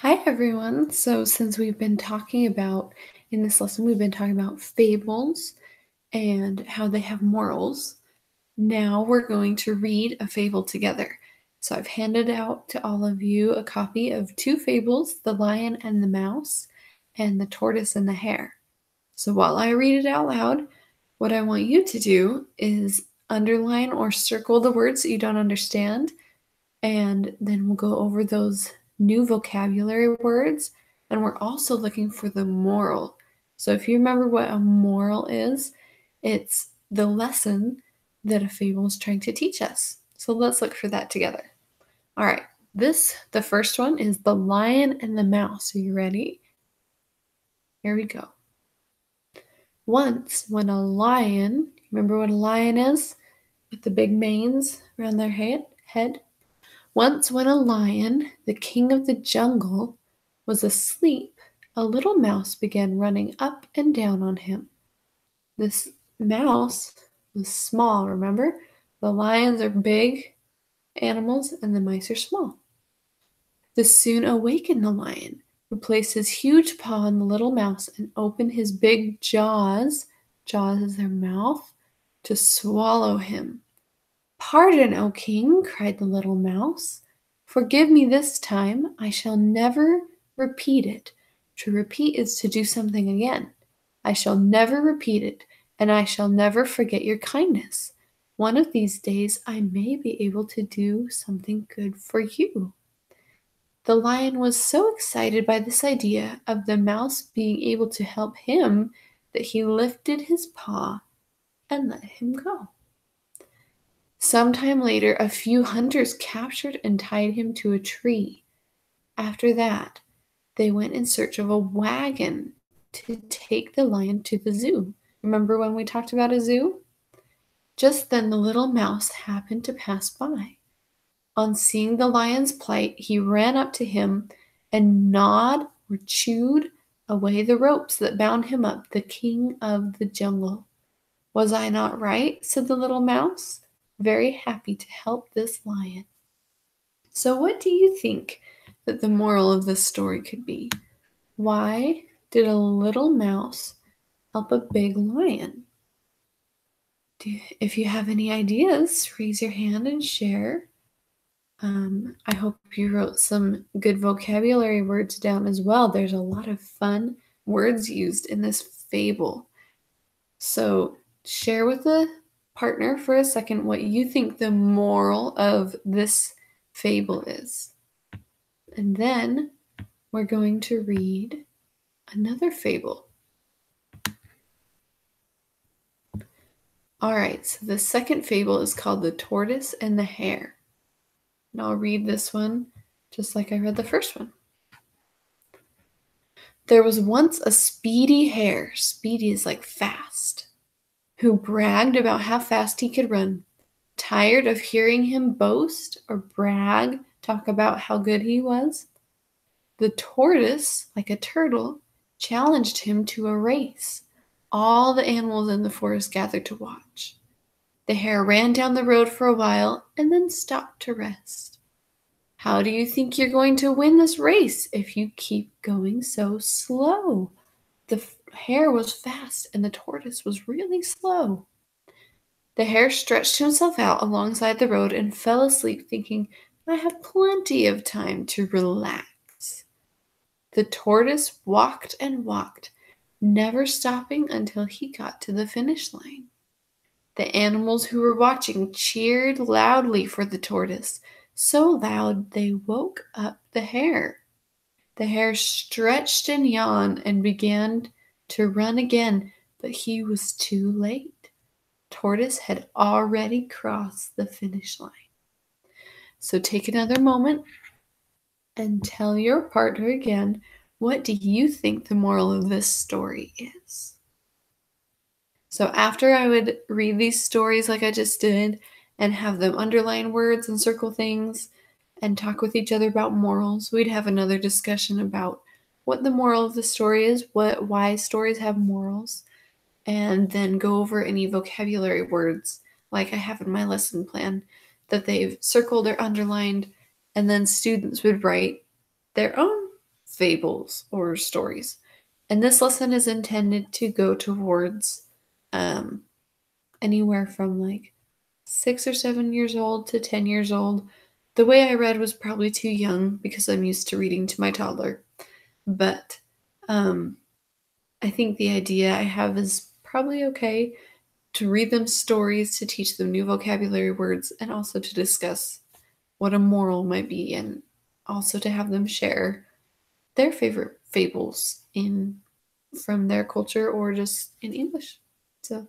Hi everyone. So since we've been talking about in this lesson we've been talking about fables and how they have morals. Now we're going to read a fable together. So I've handed out to all of you a copy of two fables, The Lion and the Mouse and The Tortoise and the Hare. So while I read it out loud, what I want you to do is underline or circle the words that you don't understand, and then we'll go over those new vocabulary words, and we're also looking for the moral. So if you remember what a moral is, it's the lesson that a fable is trying to teach us. So let's look for that together. All right, the first one is The Lion and the Mouse. Are you ready? Here we go. Once, when a lion, remember what a lion is? With the big manes around their head? Once when a lion, the king of the jungle, was asleep, a little mouse began running up and down on him. This mouse was small, remember? The lions are big animals and the mice are small. This soon awakened the lion, who placed his huge paw on the little mouse and opened his big jaws, jaws is their mouth, to swallow him. "Pardon, O king," cried the little mouse. "Forgive me this time. I shall never repeat it." To repeat is to do something again. "I shall never repeat it, and I shall never forget your kindness. One of these days I may be able to do something good for you." The lion was so excited by this idea of the mouse being able to help him that he lifted his paw and let him go. Some time later, a few hunters captured and tied him to a tree. After that, they went in search of a wagon to take the lion to the zoo. Remember when we talked about a zoo? Just then, the little mouse happened to pass by. On seeing the lion's plight, he ran up to him and gnawed or chewed away the ropes that bound him up, the king of the jungle. "Was I not right?" said the little mouse, very happy to help this lion. So what do you think that the moral of this story could be? Why did a little mouse help a big lion? If you have any ideas, raise your hand and share. I hope you wrote some good vocabulary words down as well. There's a lot of fun words used in this fable. So share with a partner for a second what you think the moral of this fable is. And then we're going to read another fable. All right, so the second fable is called The Tortoise and the Hare. And I'll read this one just like I read the first one. There was once a speedy hare, speedy is like fast, who bragged about how fast he could run. Tired of hearing him boast or brag, talk about how good he was, the tortoise, like a turtle, challenged him to a race. All the animals in the forest gathered to watch. The hare ran down the road for a while and then stopped to rest. "How do you think you're going to win this race if you keep going so slow?" The hare was fast and the tortoise was really slow. The hare stretched himself out alongside the road and fell asleep, thinking, "I have plenty of time to relax." The tortoise walked and walked, never stopping until he got to the finish line. The animals who were watching cheered loudly for the tortoise, so loud they woke up the hare. The hare stretched and yawned and began to run again, but he was too late. Tortoise had already crossed the finish line. So take another moment and tell your partner again, what do you think the moral of this story is? So after I would read these stories like I just did and have them underline words and circle things and talk with each other about morals, we'd have another discussion about what the moral of the story is, why stories have morals, and then go over any vocabulary words like I have in my lesson plan that they've circled or underlined, and then students would write their own fables or stories. And this lesson is intended to go towards anywhere from like 6 or 7 years old to 10 years old. The way I read was probably too young because I'm used to reading to my toddler. But I think the idea I have is probably okay to read them stories, to teach them new vocabulary words, and also to discuss what a moral might be, and also to have them share their favorite fables in from their culture or just in English. So